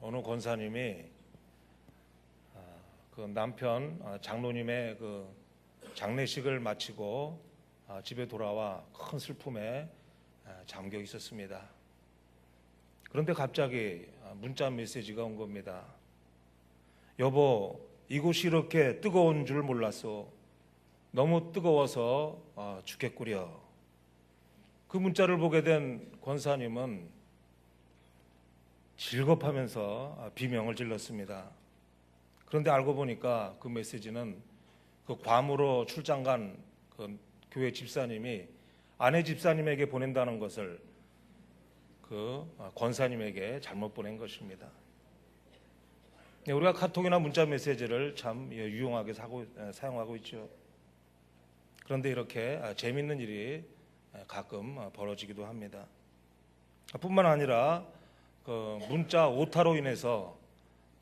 어느 권사님이 그 남편 장로님의 그 장례식을 마치고 집에 돌아와 큰 슬픔에 잠겨 있었습니다. 그런데 갑자기 문자 메시지가 온 겁니다. 여보, 이곳이 이렇게 뜨거운 줄 몰랐어. 너무 뜨거워서 죽겠구려. 그 문자를 보게 된 권사님은 질겁하면서 비명을 질렀습니다. 그런데 알고 보니까 그 메시지는 그 괌으로 출장 간 그 교회 집사님이 아내 집사님에게 보낸다는 것을 그 권사님에게 잘못 보낸 것입니다. 우리가 카톡이나 문자 메시지를 참 유용하게 사용하고 있죠. 그런데 이렇게 재미있는 일이 가끔 벌어지기도 합니다. 뿐만 아니라 그 문자 오타로 인해서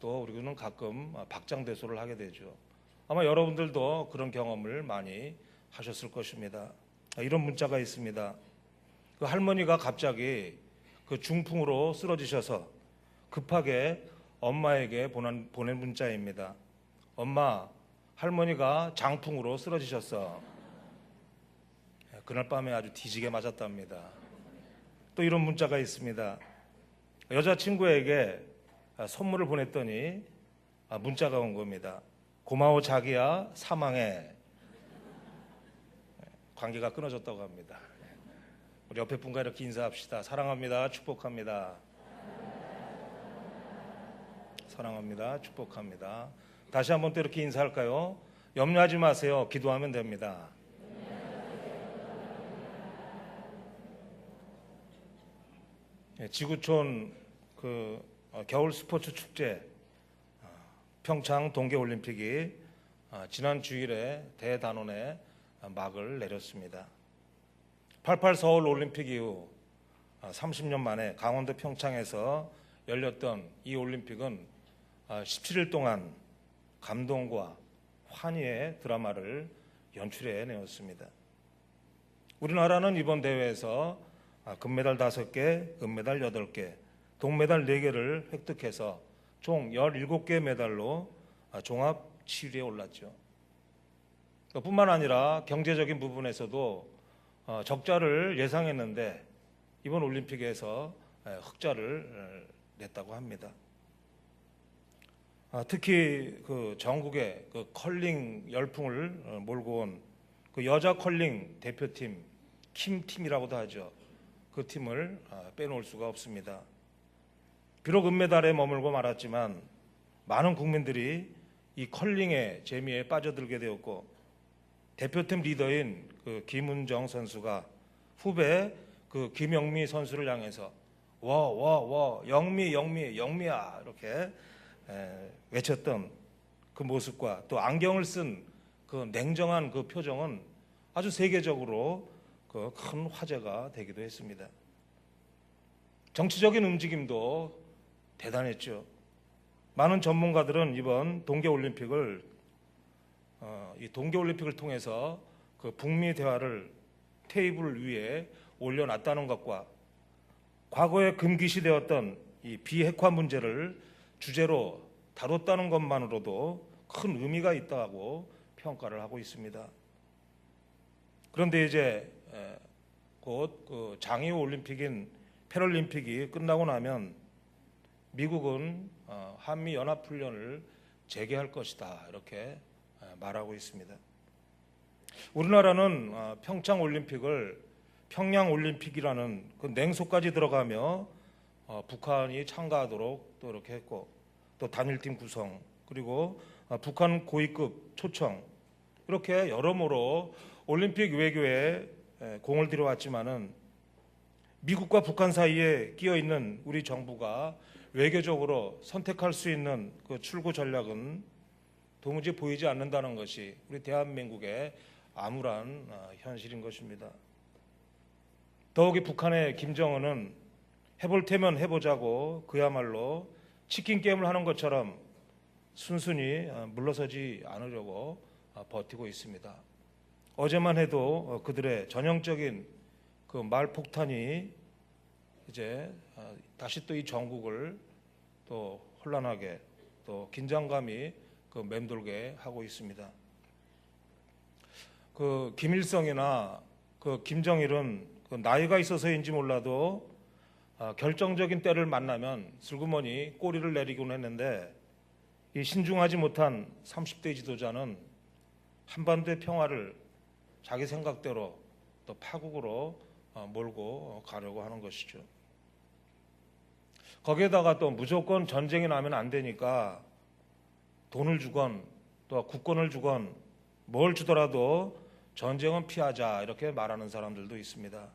또 우리는 가끔 박장대소를 하게 되죠. 아마 여러분들도 그런 경험을 많이 하셨을 것입니다. 이런 문자가 있습니다. 그 할머니가 갑자기 그 중풍으로 쓰러지셔서 급하게 엄마에게 보낸 문자입니다. 엄마, 할머니가 장풍으로 쓰러지셨어. 그날 밤에 아주 뒤지게 맞았답니다. 또 이런 문자가 있습니다. 여자친구에게 선물을 보냈더니 문자가 온 겁니다. 고마워 자기야, 사망해. 관계가 끊어졌다고 합니다. 우리 옆에 분과 이렇게 인사합시다. 사랑합니다. 축복합니다. 사랑합니다. 축복합니다. 다시 한번 또 이렇게 인사할까요? 염려하지 마세요. 기도하면 됩니다. 지구촌 그 겨울 스포츠 축제 평창 동계올림픽이 지난 주일에 대단원에 막을 내렸습니다. 88 서울 올림픽 이후 30년 만에 강원도 평창에서 열렸던 이 올림픽은 17일 동안 감동과 환희의 드라마를 연출해 내었습니다. 우리나라는 이번 대회에서 금메달 5개, 은메달 8개, 동메달 4개를 획득해서 총 17개 메달로 종합 7위에 올랐죠. 뿐만 아니라 경제적인 부분에서도 적자를 예상했는데 이번 올림픽에서 흑자를 냈다고 합니다. 특히 그 전국의 그 컬링 열풍을 몰고 온 그 여자 컬링 대표팀 킴팀이라고도 하죠. 그 팀을 빼놓을 수가 없습니다. 비록 은메달에 머물고 말았지만 많은 국민들이 이 컬링의 재미에 빠져들게 되었고 대표팀 리더인 그 김은정 선수가 후배 그 김영미 선수를 향해서 영미야 이렇게 외쳤던 그 모습과 또 안경을 쓴 그 냉정한 그 표정은 아주 세계적으로 그 큰 화제가 되기도 했습니다. 정치적인 움직임도 대단했죠. 많은 전문가들은 이번 동계올림픽을 이 동계올림픽을 통해서 그 북미 대화를 테이블 위에 올려놨다는 것과 과거에 금기시되었던 이 비핵화 문제를 주제로 다뤘다는 것만으로도 큰 의미가 있다고 평가를 하고 있습니다. 그런데 이제 곧 그 장애 올림픽인 패럴림픽이 끝나고 나면 미국은 한미 연합 훈련을 재개할 것이다 이렇게 말하고 있습니다. 우리나라는 평창 올림픽을 평양 올림픽이라는 그 냉소까지 들어가며 북한이 참가하도록 또 이렇게 했고 또 단일팀 구성 그리고 북한 고위급 초청 이렇게 여러모로 올림픽 외교에 공을 들여왔지만은 미국과 북한 사이에 끼어 있는 우리 정부가 외교적으로 선택할 수 있는 그 출구 전략은 도무지 보이지 않는다는 것이 우리 대한민국의 암울한 현실인 것입니다. 더욱이 북한의 김정은은 해볼 테면 해보자고 그야말로 치킨 게임을 하는 것처럼 순순히 물러서지 않으려고 버티고 있습니다. 어제만 해도 그들의 전형적인 그 말폭탄이 이제 다시 또 이 전국을 또 혼란하게 또 긴장감이 맴돌게 하고 있습니다. 김일성이나 김정일은 나이가 있어서인지 몰라도 결정적인 때를 만나면 슬그머니 꼬리를 내리곤 했는데, 이 신중하지 못한 30대 지도자는 한반도의 평화를 자기 생각대로 또 파국으로 몰고 가려고 하는 것이죠. 거기에다가 또 무조건 전쟁이 나면 안 되니까 돈을 주건 또 국권을 주건 뭘 주더라도 전쟁은 피하자, 이렇게 말하는 사람들도 있습니다.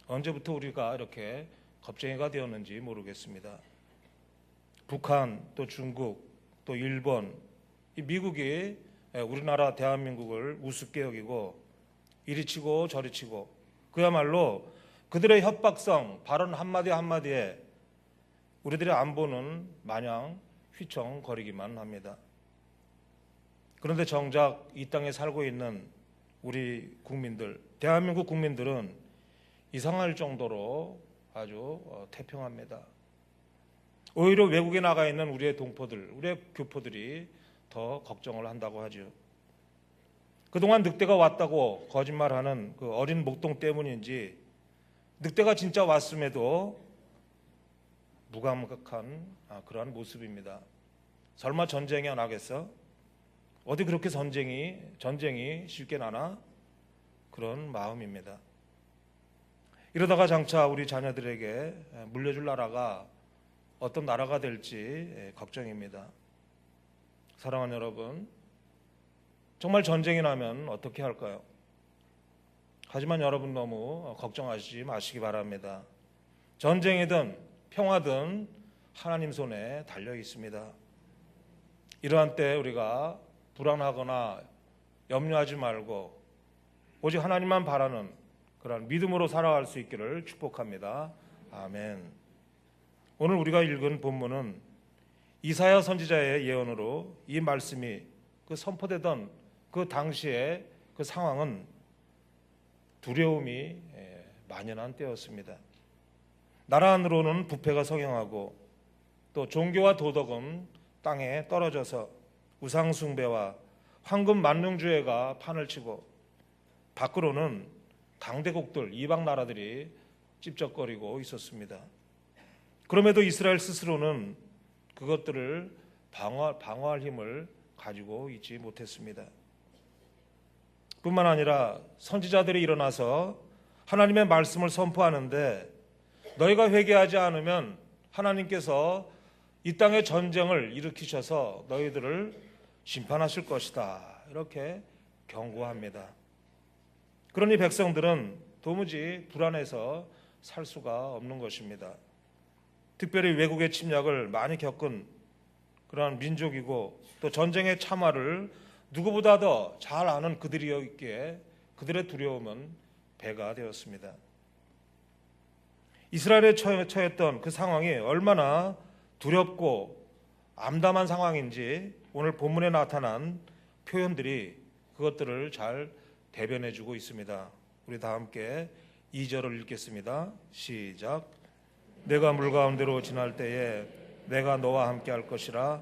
언제부터 우리가 이렇게 겁쟁이가 되었는지 모르겠습니다. 북한, 또 중국, 또 일본, 이 미국이 우리나라 대한민국을 우습게 여기고 이리 치고 저리 치고, 그야말로 그들의 협박성 발언 한마디 한마디에 우리들의 안보는 마냥 휘청거리기만 합니다. 그런데 정작 이 땅에 살고 있는 우리 국민들, 대한민국 국민들은 이상할 정도로 아주 태평합니다. 오히려 외국에 나가 있는 우리의 동포들, 우리의 교포들이 더 걱정을 한다고 하죠. 그동안 늑대가 왔다고 거짓말하는 그 어린 목동 때문인지, 늑대가 진짜 왔음에도 무감각한 그러한 모습입니다. 설마 전쟁이 안 하겠어? 어디 그렇게 전쟁이 쉽게 나나? 그런 마음입니다. 이러다가 장차 우리 자녀들에게 물려줄 나라가 어떤 나라가 될지 걱정입니다. 사랑하는 여러분, 정말 전쟁이 나면 어떻게 할까요? 하지만 여러분 너무 걱정하시지 마시기 바랍니다. 전쟁이든 평화든 하나님 손에 달려 있습니다. 이러한 때 우리가 불안하거나 염려하지 말고 오직 하나님만 바라는 그런 믿음으로 살아갈 수 있기를 축복합니다. 아멘. 오늘 우리가 읽은 본문은 이사야 선지자의 예언으로 이 말씀이 선포되던 그 당시의 그 상황은 두려움이 만연한 때였습니다. 나라 안으로는 부패가 성행하고 또 종교와 도덕은 땅에 떨어져서 우상 숭배와 황금 만능주의가 판을 치고, 밖으로는 강대국들, 이방 나라들이 찝쩍거리고 있었습니다. 그럼에도 이스라엘 스스로는 그것들을 방어할 힘을 가지고 있지 못했습니다. 뿐만 아니라 선지자들이 일어나서 하나님의 말씀을 선포하는데, 너희가 회개하지 않으면 하나님께서 이 땅에 전쟁을 일으키셔서 너희들을 심판하실 것이다, 이렇게 경고합니다. 그러니 백성들은 도무지 불안해서 살 수가 없는 것입니다. 특별히 외국의 침략을 많이 겪은 그러한 민족이고 또 전쟁의 참화를 누구보다 더 잘 아는 그들이었기에 그들의 두려움은 배가 되었습니다. 이스라엘에 처했던 그 상황이 얼마나 두렵고 암담한 상황인지 오늘 본문에 나타난 표현들이 그것들을 잘 대변해주고 있습니다. 우리 다 함께 2절을 읽겠습니다. 시작. 내가 물 가운데로 지날 때에 내가 너와 함께 할 것이라.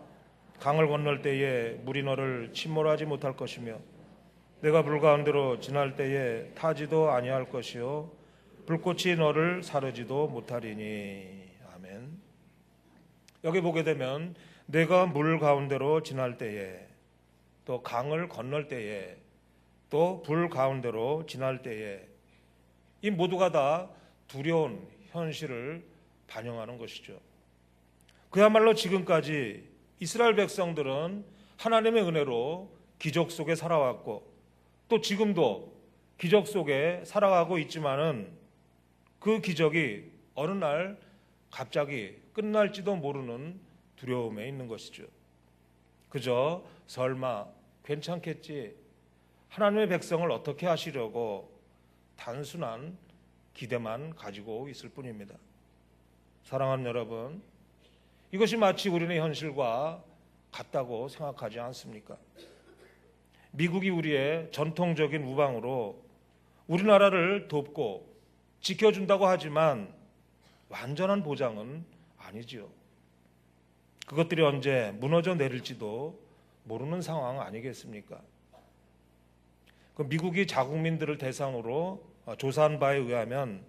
강을 건널 때에 물이 너를 침몰하지 못할 것이며 내가 물 가운데로 지날 때에 타지도 아니할 것이요 불꽃이 너를 사르지도 못하리니. 아멘. 여기 보게 되면 내가 물 가운데로 지날 때에, 또 강을 건널 때에, 또 불 가운데로 지날 때에, 이 모두가 다 두려운 현실을 반영하는 것이죠. 그야말로 지금까지 이스라엘 백성들은 하나님의 은혜로 기적 속에 살아왔고 또 지금도 기적 속에 살아가고 있지만은 그 기적이 어느 날 갑자기 끝날지도 모르는 두려움에 있는 것이죠. 그저 설마 괜찮겠지, 하나님의 백성을 어떻게 하시려고 단순한 기대만 가지고 있을 뿐입니다. 사랑하는 여러분, 이것이 마치 우리의 현실과 같다고 생각하지 않습니까? 미국이 우리의 전통적인 우방으로 우리나라를 돕고 지켜준다고 하지만 완전한 보장은 아니지요. 그것들이 언제 무너져 내릴지도 모르는 상황 아니겠습니까? 그 미국이 자국민들을 대상으로 조사한 바에 의하면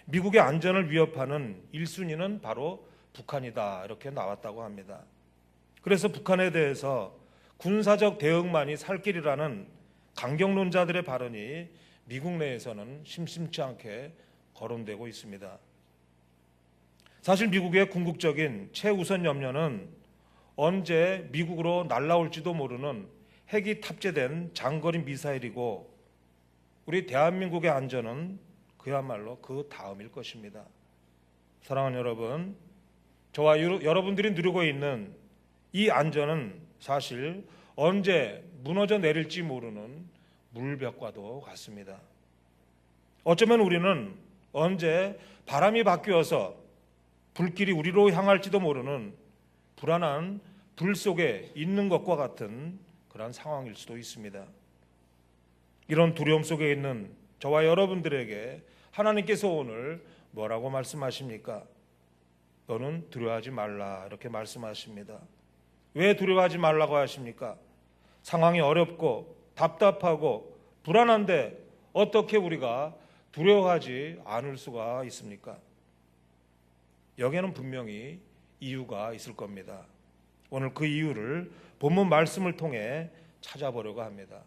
미국의 안전을 위협하는 1순위는 바로 북한이다, 이렇게 나왔다고 합니다. 그래서 북한에 대해서 군사적 대응만이 살 길이라는 강경론자들의 발언이 미국 내에서는 심심치 않게 거론되고 있습니다. 사실 미국의 궁극적인 최우선 염려는 언제 미국으로 날아올지도 모르는 핵이 탑재된 장거리 미사일이고, 우리 대한민국의 안전은 그야말로 그 다음일 것입니다. 사랑하는 여러분, 저와 여러분들이 누리고 있는 이 안전은 사실 언제 무너져 내릴지 모르는 물벽과도 같습니다. 어쩌면 우리는 언제 바람이 바뀌어서 불길이 우리로 향할지도 모르는 불안한 불 속에 있는 것과 같은 그런 상황일 수도 있습니다. 이런 두려움 속에 있는 저와 여러분들에게 하나님께서 오늘 뭐라고 말씀하십니까? 너는 두려워하지 말라, 이렇게 말씀하십니다. 왜 두려워하지 말라고 하십니까? 상황이 어렵고 답답하고 불안한데 어떻게 우리가 두려워하지 않을 수가 있습니까? 여기에는 분명히 이유가 있을 겁니다. 오늘 그 이유를 본문 말씀을 통해 찾아보려고 합니다.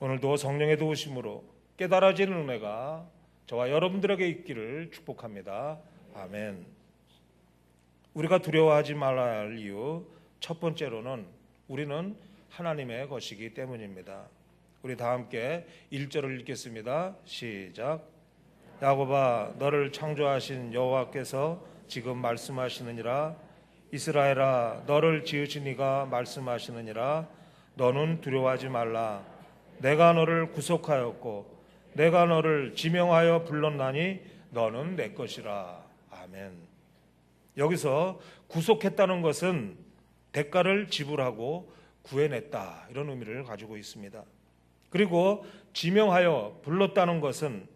오늘도 성령의 도우심으로 깨달아지는 은혜가 저와 여러분들에게 있기를 축복합니다. 아멘. 우리가 두려워하지 말아야 할 이유, 첫 번째로는 우리는 하나님의 것이기 때문입니다. 우리 다 함께 1절을 읽겠습니다. 시작. 야곱아, 너를 창조하신 여호와께서 지금 말씀하시느니라. 이스라엘아, 너를 지으신 이가 말씀하시느니라. 너는 두려워하지 말라. 내가 너를 구속하였고 내가 너를 지명하여 불렀나니 너는 내 것이라. 아멘. 여기서 구속했다는 것은 대가를 지불하고 구해냈다, 이런 의미를 가지고 있습니다. 그리고 지명하여 불렀다는 것은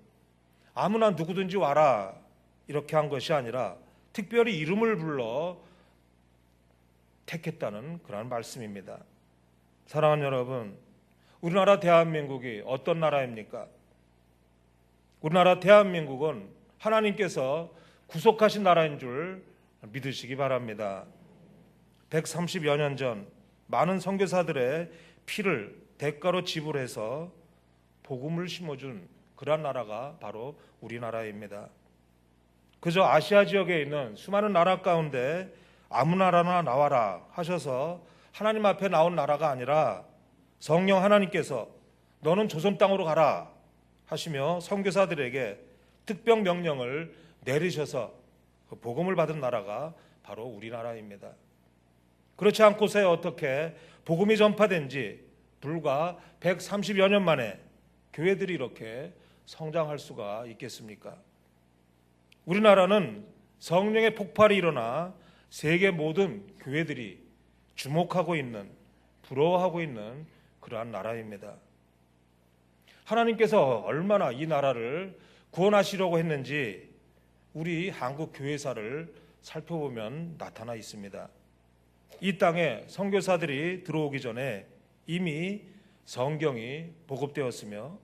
아무나 누구든지 와라, 이렇게 한 것이 아니라 특별히 이름을 불러 택했다는 그런 말씀입니다. 사랑하는 여러분, 우리나라 대한민국이 어떤 나라입니까? 우리나라 대한민국은 하나님께서 구속하신 나라인 줄 믿으시기 바랍니다. 130여 년 전 많은 선교사들의 피를 대가로 지불해서 복음을 심어준 그러한 나라가 바로 우리나라입니다. 그저 아시아 지역에 있는 수많은 나라 가운데 아무 나라나 나와라 하셔서 하나님 앞에 나온 나라가 아니라 성령 하나님께서 너는 조선 땅으로 가라 하시며 선교사들에게 특별 명령을 내리셔서 그 복음을 받은 나라가 바로 우리나라입니다. 그렇지 않고서야 어떻게 복음이 전파된지 불과 130여 년 만에 교회들이 이렇게 성장할 수가 있겠습니까? 우리나라는 성령의 폭발이 일어나 세계 모든 교회들이 주목하고 있는, 부러워하고 있는 그러한 나라입니다. 하나님께서 얼마나 이 나라를 구원하시려고 했는지 우리 한국 교회사를 살펴보면 나타나 있습니다. 이 땅에 선교사들이 들어오기 전에 이미 성경이 보급되었으며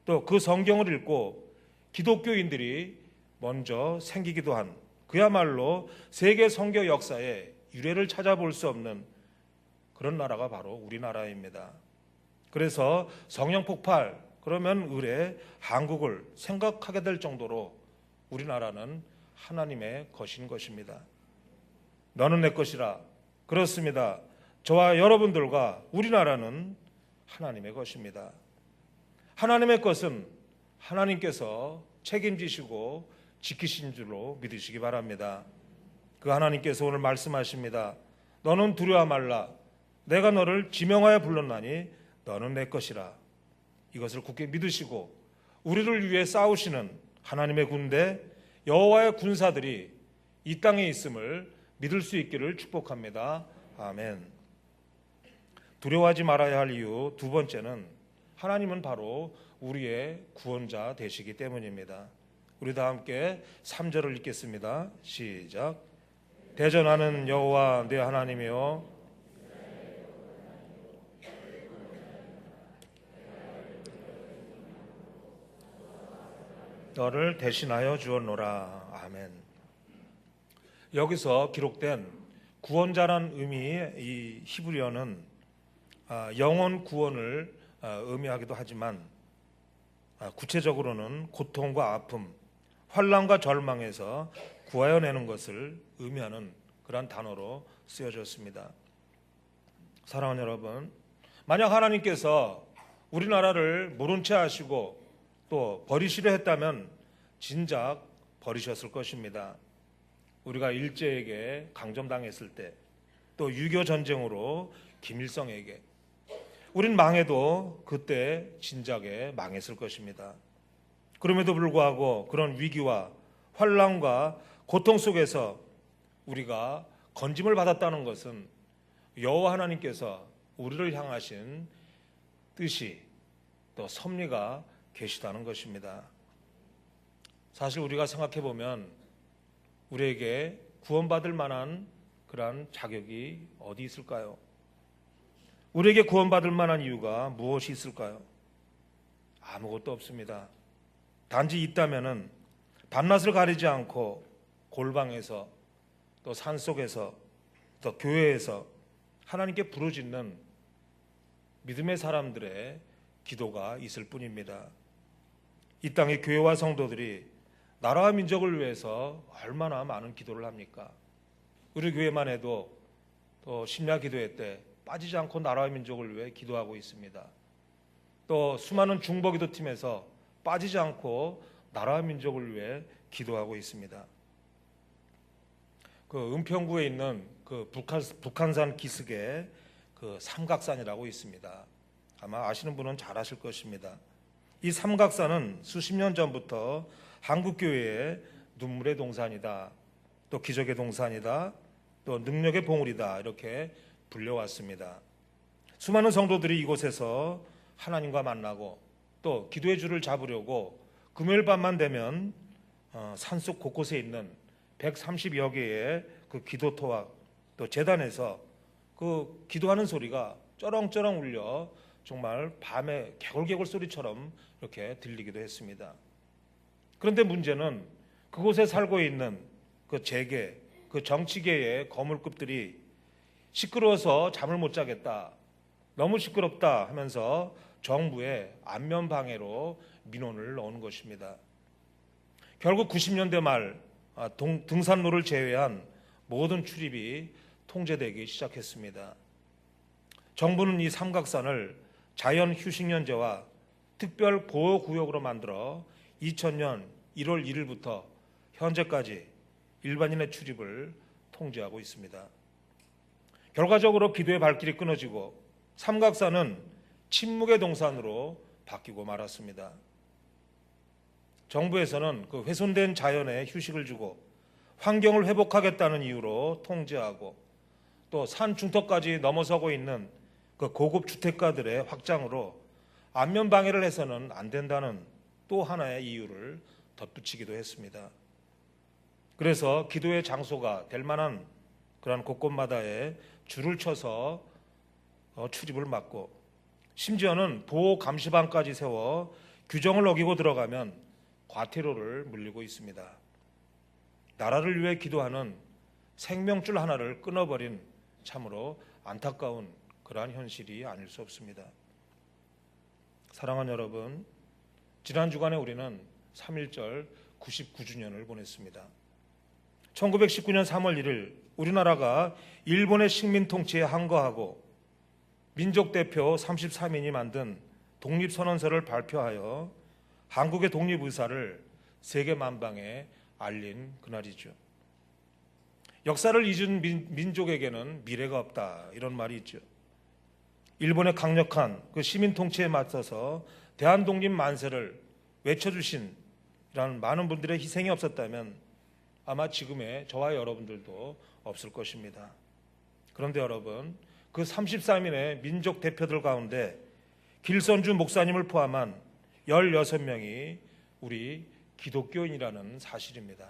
또 그 성경을 읽고 기독교인들이 먼저 생기기도 한, 그야말로 세계 선교 역사의 유래를 찾아볼 수 없는 그런 나라가 바로 우리나라입니다. 그래서 성령 폭발 그러면 의례 한국을 생각하게 될 정도로 우리나라는 하나님의 것인 것입니다. 너는 내 것이라. 그렇습니다. 저와 여러분들과 우리나라는 하나님의 것입니다. 하나님의 것은 하나님께서 책임지시고 지키신 줄로 믿으시기 바랍니다. 그 하나님께서 오늘 말씀하십니다. 너는 두려워 말라. 내가 너를 지명하여 불렀나니 너는 내 것이라. 이것을 굳게 믿으시고 우리를 위해 싸우시는 하나님의 군대, 여호와의 군사들이 이 땅에 있음을 믿을 수 있기를 축복합니다. 아멘. 두려워하지 말아야 할 이유 두 번째는 하나님은 바로 우리의 구원자 되시기 때문입니다. 우리 다 함께 3절을 읽겠습니다. 시작. 대전하는 여호와 내 하나님이여 너를 대신하여 주었노라. 아멘. 여기서 기록된 구원자란 의미의 이 히브리어는 영원 구원을 의미하기도 하지만 구체적으로는 고통과 아픔, 환난과 절망에서 구하여내는 것을 의미하는 그런 단어로 쓰여졌습니다. 사랑하는 여러분, 만약 하나님께서 우리나라를 모른 채 하시고 또 버리시려 했다면 진작 버리셨을 것입니다. 우리가 일제에게 강점당했을 때, 또 6.25 전쟁으로 김일성에게, 우린 망해도 그때 진작에 망했을 것입니다. 그럼에도 불구하고 그런 위기와 환난과 고통 속에서 우리가 건짐을 받았다는 것은 여호와 하나님께서 우리를 향하신 뜻이 또 섭리가 계시다는 것입니다. 사실 우리가 생각해 보면 우리에게 구원받을 만한 그러한 자격이 어디 있을까요? 우리에게 구원받을 만한 이유가 무엇이 있을까요? 아무것도 없습니다. 단지 있다면은 밤낮을 가리지 않고 골방에서 또 산속에서 또 교회에서 하나님께 부르짖는 믿음의 사람들의 기도가 있을 뿐입니다. 이 땅의 교회와 성도들이 나라와 민족을 위해서 얼마나 많은 기도를 합니까? 우리 교회만 해도 또 심야 기도회 때 빠지지 않고 나라와 민족을 위해 기도하고 있습니다. 또 수많은 중보기도 팀에서 빠지지 않고 나라와 민족을 위해 기도하고 있습니다. 그 은평구에 있는 그 북한산 기슭에 그 삼각산이라고 있습니다. 아마 아시는 분은 잘 아실 것입니다. 이 삼각산은 수십 년 전부터 한국교회의 눈물의 동산이다, 또 기적의 동산이다, 또 능력의 봉우리다 이렇게 불려왔습니다. 수많은 성도들이 이곳에서 하나님과 만나고 또 기도의 줄을 잡으려고 금요일 밤만 되면 산속 곳곳에 있는 130여 개의 그 기도터와 또 제단에서 그 기도하는 소리가 쩌렁쩌렁 울려 정말 밤에 개굴개굴 소리처럼 이렇게 들리기도 했습니다. 그런데 문제는 그곳에 살고 있는 그 재계, 그 정치계의 거물급들이 시끄러워서 잠을 못 자겠다, 너무 시끄럽다 하면서 정부에 안면방해로 민원을 넣은 것입니다. 결국 90년대 말 등산로를 제외한 모든 출입이 통제되기 시작했습니다. 정부는 이 삼각산을 자연휴식연제와 특별보호구역으로 만들어 2000년 1월 1일부터 현재까지 일반인의 출입을 통제하고 있습니다. 결과적으로 기도의 발길이 끊어지고 삼각산은 침묵의 동산으로 바뀌고 말았습니다. 정부에서는 그 훼손된 자연에 휴식을 주고 환경을 회복하겠다는 이유로 통제하고 또 산 중턱까지 넘어서고 있는 그 고급 주택가들의 확장으로 안면 방해를 해서는 안 된다는 또 하나의 이유를 덧붙이기도 했습니다. 그래서 기도의 장소가 될 만한 그런 곳곳마다에 줄을 쳐서 출입을 막고 심지어는 보호 감시반까지 세워 규정을 어기고 들어가면 과태료를 물리고 있습니다. 나라를 위해 기도하는 생명줄 하나를 끊어버린 참으로 안타까운 그러한 현실이 아닐 수 없습니다. 사랑하는 여러분, 지난 주간에 우리는 3.1절 99주년을 보냈습니다. 1919년 3월 1일 우리나라가 일본의 식민 통치에 항거하고 민족대표 33인이 만든 독립선언서를 발표하여 한국의 독립의사를 세계 만방에 알린 그날이죠. 역사를 잊은 민족에게는 미래가 없다, 이런 말이 있죠. 일본의 강력한 그 시민 통치에 맞서서 대한독립 만세를 외쳐주신 이런 많은 분들의 희생이 없었다면 아마 지금의 저와 여러분들도 없을 것입니다. 그런데 여러분, 그 33인의 민족 대표들 가운데 길선주 목사님을 포함한 16명이 우리 기독교인이라는 사실입니다.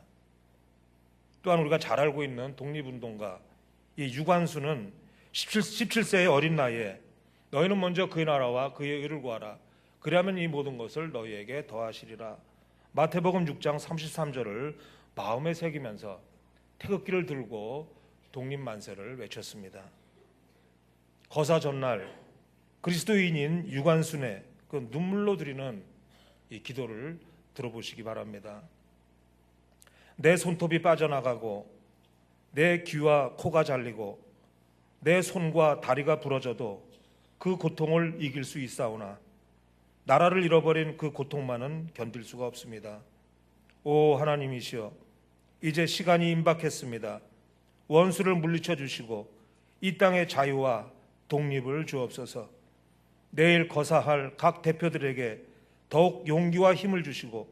또한 우리가 잘 알고 있는 독립운동가 이 유관순은 17세의 어린 나이에 너희는 먼저 그의 나라와 그의 의를 구하라. 그리하면 이 모든 것을 너희에게 더하시리라. 마태복음 6장 33절을 마음에 새기면서 태극기를 들고 독립만세를 외쳤습니다. 거사 전날 그리스도인인 유관순의 그 눈물로 드리는 이 기도를 들어보시기 바랍니다. 내 손톱이 빠져나가고 내 귀와 코가 잘리고 내 손과 다리가 부러져도 그 고통을 이길 수 있사오나 나라를 잃어버린 그 고통만은 견딜 수가 없습니다. 오 하나님이시여, 이제 시간이 임박했습니다. 원수를 물리쳐 주시고 이 땅의 자유와 독립을 주옵소서. 내일 거사할 각 대표들에게 더욱 용기와 힘을 주시고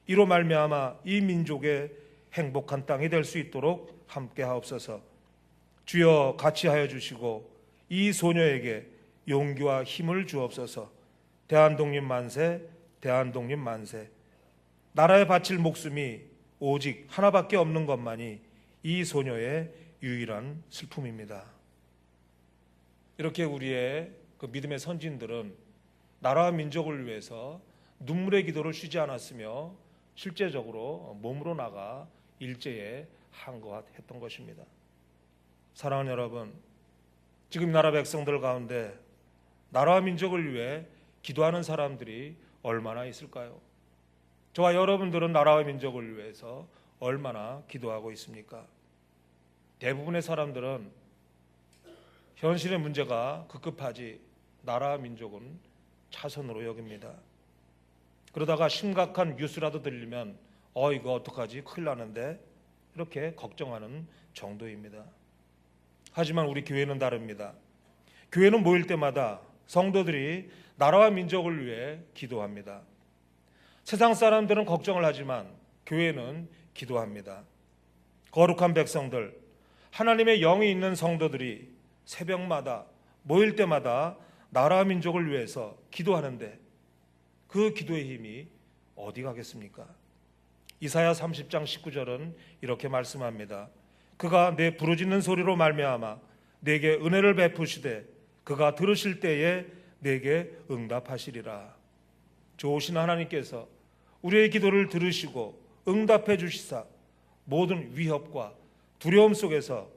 이로 말미암아 이 민족의 행복한 땅이 될 수 있도록 함께 하옵소서. 주여 같이 하여 주시고 이 소녀에게 용기와 힘을 주옵소서. 대한독립 만세, 대한독립 만세. 나라에 바칠 목숨이 오직 하나밖에 없는 것만이 이 소녀의 유일한 슬픔입니다. 이렇게 우리의 그 믿음의 선진들은 나라와 민족을 위해서 눈물의 기도를 쉬지 않았으며 실제적으로 몸으로 나가 일제에 항거했던 것입니다. 사랑하는 여러분, 지금 나라 백성들 가운데 나라와 민족을 위해 기도하는 사람들이 얼마나 있을까요? 저와 여러분들은 나라와 민족을 위해서 얼마나 기도하고 있습니까? 대부분의 사람들은 현실의 문제가 급급하지 나라와 민족은 차선으로 여깁니다. 그러다가 심각한 뉴스라도 들리면 이거 어떡하지? 큰일 나는데 이렇게 걱정하는 정도입니다. 하지만 우리 교회는 다릅니다. 교회는 모일 때마다 성도들이 나라와 민족을 위해 기도합니다. 세상 사람들은 걱정을 하지만 교회는 기도합니다. 거룩한 백성들, 하나님의 영이 있는 성도들이 새벽마다 모일 때마다 나라와 민족을 위해서 기도하는데 그 기도의 힘이 어디 가겠습니까? 이사야 30장 19절은 이렇게 말씀합니다. 그가 내 부르짖는 소리로 말미암아 내게 은혜를 베푸시되 그가 들으실 때에 내게 응답하시리라. 좋으신 하나님께서 우리의 기도를 들으시고 응답해 주시사 모든 위협과 두려움 속에서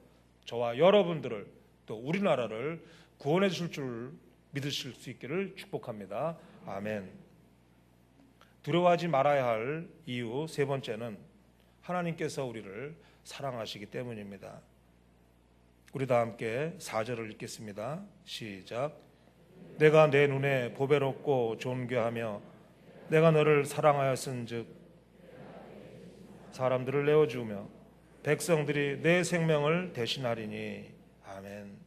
저와 여러분들을 또 우리나라를 구원해 주실 줄 믿으실 수 있기를 축복합니다. 아멘. 두려워하지 말아야 할 이유 세 번째는 하나님께서 우리를 사랑하시기 때문입니다. 우리 다 함께 4절을 읽겠습니다. 시작. 내가 내 눈에 보배롭고 존귀하며 내가 너를 사랑하였은즉 사람들을 내어주며 백성들이 내 생명을 대신하리니. 아멘.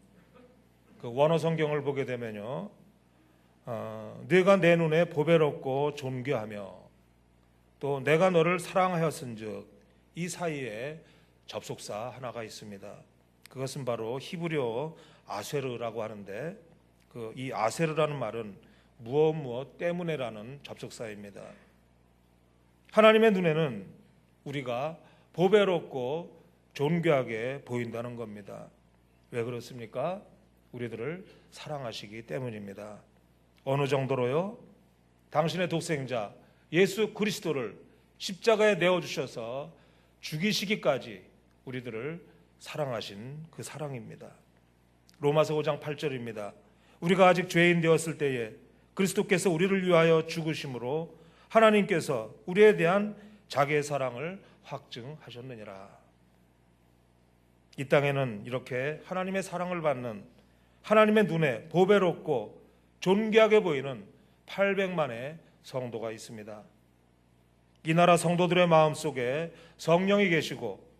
그 원어 성경을 보게 되면요, 내가 내 눈에 보배롭고 존귀하며 또 내가 너를 사랑하였은즉 이 사이에 접속사 하나가 있습니다. 그것은 바로 히브리어 아세르라고 하는데 이 아세르라는 말은 무엇 때문에라는 접속사입니다. 하나님의 눈에는 우리가 보배롭고 존귀하게 보인다는 겁니다. 왜 그렇습니까? 우리들을 사랑하시기 때문입니다. 어느 정도로요? 당신의 독생자 예수 그리스도를 십자가에 내어주셔서 죽이시기까지 우리들을 사랑하신 그 사랑입니다. 로마서 5장 8절입니다. 우리가 아직 죄인 되었을 때에 그리스도께서 우리를 위하여 죽으심으로 하나님께서 우리에 대한 자기의 사랑을 확증하셨느니라. 이 땅에는 이렇게 하나님의 사랑을 받는 하나님의 눈에 보배롭고 존귀하게 보이는 800만의 성도가 있습니다. 이 나라 성도들의 마음속에 성령이 계시고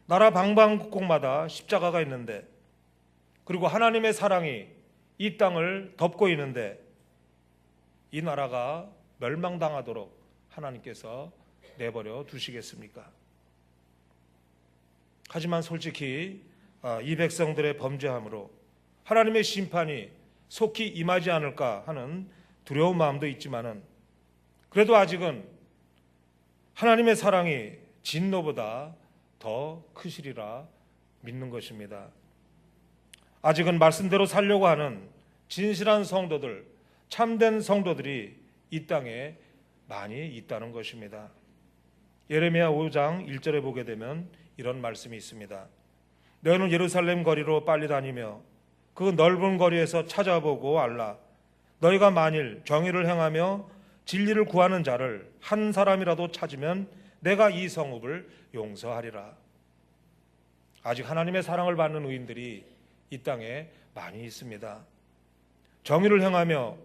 나라 방방곡곡마다 십자가가 있는데 그리고 하나님의 사랑이 이 땅을 덮고 있는데 이 나라가 멸망당하도록 하나님께서 내버려 두시겠습니까? 하지만 솔직히 이 백성들의 범죄함으로 하나님의 심판이 속히 임하지 않을까 하는 두려운 마음도 있지만은 그래도 아직은 하나님의 사랑이 진노보다 더 크시리라 믿는 것입니다. 아직은 말씀대로 살려고 하는 진실한 성도들, 참된 성도들이 이 땅에 많이 있다는 것입니다. 예레미야 5장 1절에 보게 되면 이런 말씀이 있습니다. 너희는 예루살렘 거리로 빨리 다니며 그 넓은 거리에서 찾아보고 알라. 너희가 만일 정의를 행하며 진리를 구하는 자를 한 사람이라도 찾으면 내가 이 성읍을 용서하리라. 아직 하나님의 사랑을 받는 의인들이 이 땅에 많이 있습니다. 정의를 행하며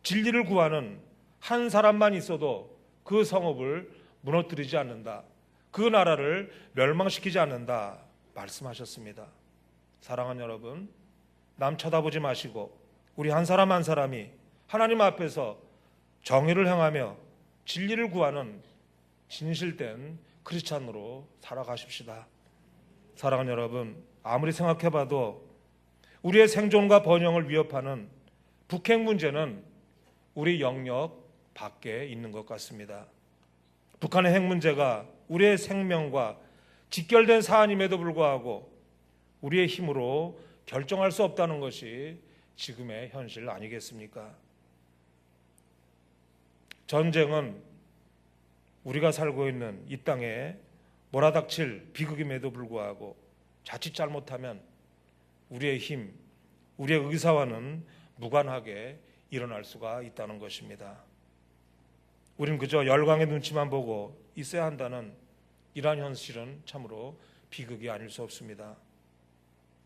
진리를 구하는 한 사람만 있어도 그 성읍을 무너뜨리지 않는다. 그 나라를 멸망시키지 않는다 말씀하셨습니다. 사랑하는 여러분, 남 쳐다보지 마시고 우리 한 사람 한 사람이 하나님 앞에서 정의를 행하며 진리를 구하는 진실된 크리스찬으로 살아가십시다. 사랑하는 여러분, 아무리 생각해봐도 우리의 생존과 번영을 위협하는 북핵 문제는 우리 영역 밖에 있는 것 같습니다. 북한의 핵 문제가 우리의 생명과 직결된 사안임에도 불구하고 우리의 힘으로 결정할 수 없다는 것이 지금의 현실 아니겠습니까? 전쟁은 우리가 살고 있는 이 땅에 몰아닥칠 비극임에도 불구하고 자칫 잘못하면 우리의 힘, 우리의 의사와는 무관하게 일어날 수가 있다는 것입니다. 우린 그저 열강의 눈치만 보고 있어야 한다는 이러한 현실은 참으로 비극이 아닐 수 없습니다.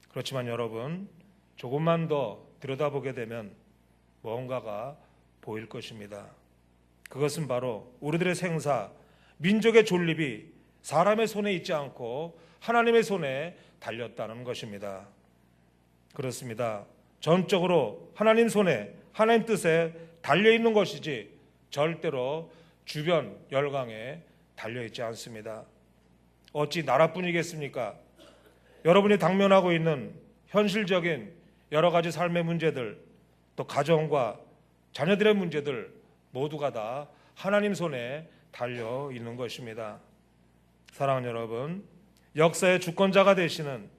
그렇지만 여러분, 조금만 더 들여다보게 되면 뭔가가 보일 것입니다. 그것은 바로 우리들의 생사, 민족의 존립이 사람의 손에 있지 않고 하나님의 손에 달렸다는 것입니다. 그렇습니다. 전적으로 하나님 손에, 하나님 뜻에 달려있는 것이지 절대로 주변 열강에 달려있지 않습니다. 어찌 나라뿐이겠습니까? 여러분이 당면하고 있는 현실적인 여러 가지 삶의 문제들, 또 가정과 자녀들의 문제들 모두가 다 하나님 손에 달려 있는 것입니다. 사랑하는 여러분, 역사의 주권자가 되시는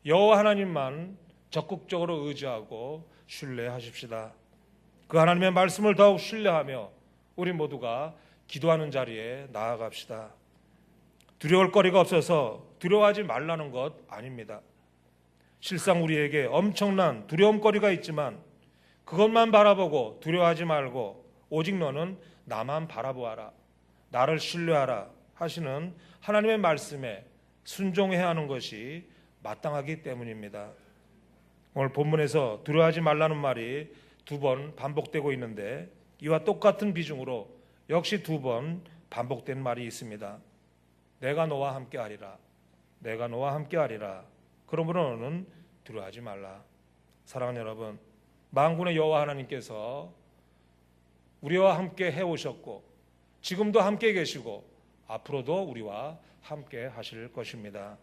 여호와 하나님만 적극적으로 의지하고 신뢰하십시다. 그 하나님의 말씀을 더욱 신뢰하며 우리 모두가 기도하는 자리에 나아갑시다. 두려울 거리가 없어서 두려워하지 말라는 것 아닙니다. 실상 우리에게 엄청난 두려움거리가 있지만 그것만 바라보고 두려워하지 말고 오직 너는 나만 바라보아라, 나를 신뢰하라 하시는 하나님의 말씀에 순종해야 하는 것이 마땅하기 때문입니다. 오늘 본문에서 두려워하지 말라는 말이 2번 반복되고 있는데 이와 똑같은 비중으로 역시 2번 반복된 말이 있습니다. 내가 너와 함께하리라, 내가 너와 함께하리라. 그러므로 너는 두려워하지 말라. 사랑하는 여러분, 만군의 여호와 하나님께서 우리와 함께 해오셨고 지금도 함께 계시고 앞으로도 우리와 함께 하실 것입니다.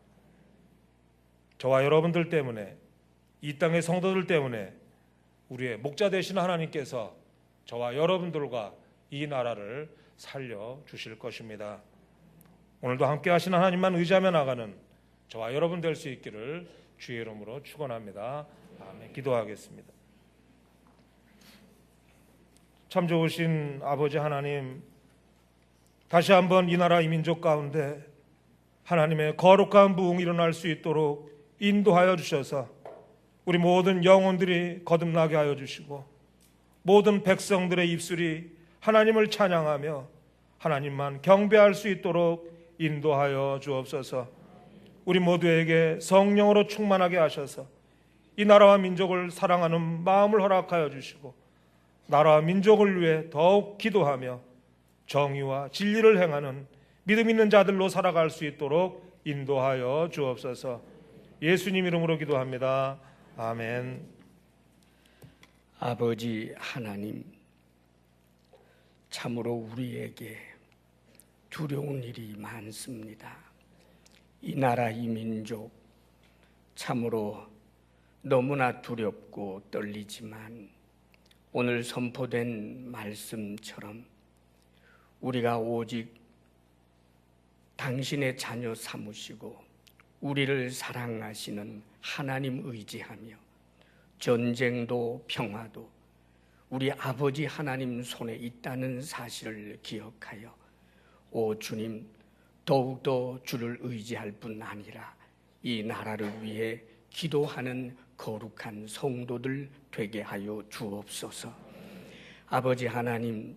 저와 여러분들 때문에, 이 땅의 성도들 때문에 우리의 목자 되시는 하나님께서 저와 여러분들과 이 나라를 살려주실 것입니다. 오늘도 함께 하시는 하나님만 의지하며 나가는 저와 여러분 될 수 있기를 주의 이름으로 축원합니다. 아멘. 기도하겠습니다. 참 좋으신 아버지 하나님, 다시 한번 이 나라 이 민족 가운데 하나님의 거룩한 부흥이 일어날 수 있도록 인도하여 주셔서 우리 모든 영혼들이 거듭나게 하여 주시고 모든 백성들의 입술이 하나님을 찬양하며 하나님만 경배할 수 있도록 인도하여 주옵소서. 우리 모두에게 성령으로 충만하게 하셔서 이 나라와 민족을 사랑하는 마음을 허락하여 주시고 나라와 민족을 위해 더욱 기도하며 정의와 진리를 행하는 믿음 있는 자들로 살아갈 수 있도록 인도하여 주옵소서. 예수님 이름으로 기도합니다. 아멘. 아버지 하나님, 참으로 우리에게 두려운 일이 많습니다. 이 나라 이 민족 참으로 너무나 두렵고 떨리지만 오늘 선포된 말씀처럼 우리가 오직 당신의 자녀 삼으시고 우리를 사랑하시는 하나님 의지하며 전쟁도 평화도 우리 아버지 하나님 손에 있다는 사실을 기억하여 오 주님, 더욱더 주를 의지할 뿐 아니라 이 나라를 위해 기도하는 거룩한 성도들 되게 하여 주옵소서. 아버지 하나님,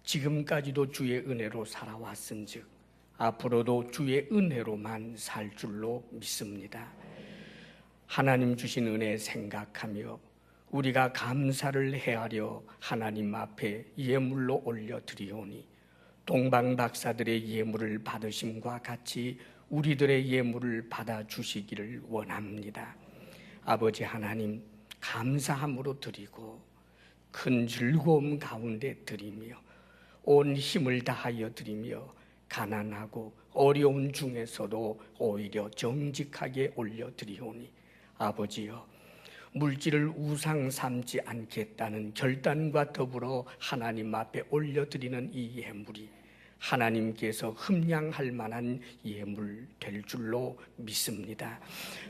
지금까지도 주의 은혜로 살아왔은즉 앞으로도 주의 은혜로만 살 줄로 믿습니다. 하나님 주신 은혜 생각하며 우리가 감사를 헤아려 하나님 앞에 예물로 올려드리오니 동방 박사들의 예물을 받으심과 같이 우리들의 예물을 받아주시기를 원합니다. 아버지 하나님, 감사함으로 드리고 큰 즐거움 가운데 드리며 온 힘을 다하여 드리며 가난하고 어려운 중에서도 오히려 정직하게 올려드리오니 아버지여, 물질을 우상 삼지 않겠다는 결단과 더불어 하나님 앞에 올려드리는 이 예물이 하나님께서 흠양할 만한 예물 될 줄로 믿습니다.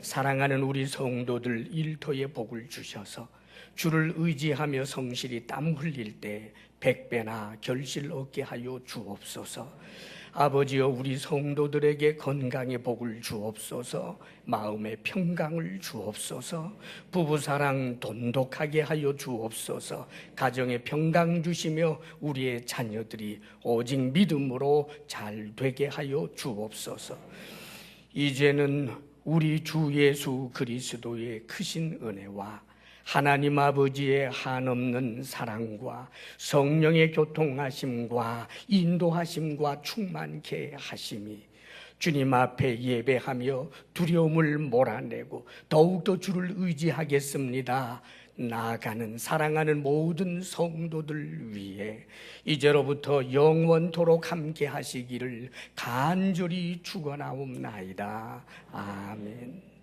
사랑하는 우리 성도들 일터에 복을 주셔서 주를 의지하며 성실히 땀 흘릴 때 100배나 결실 얻게 하여 주옵소서. 아버지여, 우리 성도들에게 건강의 복을 주옵소서. 마음의 평강을 주옵소서. 부부사랑 돈독하게 하여 주옵소서. 가정의 평강 주시며 우리의 자녀들이 오직 믿음으로 잘 되게 하여 주옵소서. 이제는 우리 주 예수 그리스도의 크신 은혜와 하나님 아버지의 한없는 사랑과 성령의 교통하심과 인도하심과 충만케 하심이 주님 앞에 예배하며 두려움을 몰아내고 더욱더 주를 의지하겠습니다. 나아가는 사랑하는 모든 성도들 위해 이제로부터 영원토록 함께 하시기를 간절히 축원하옵나이다. 아멘.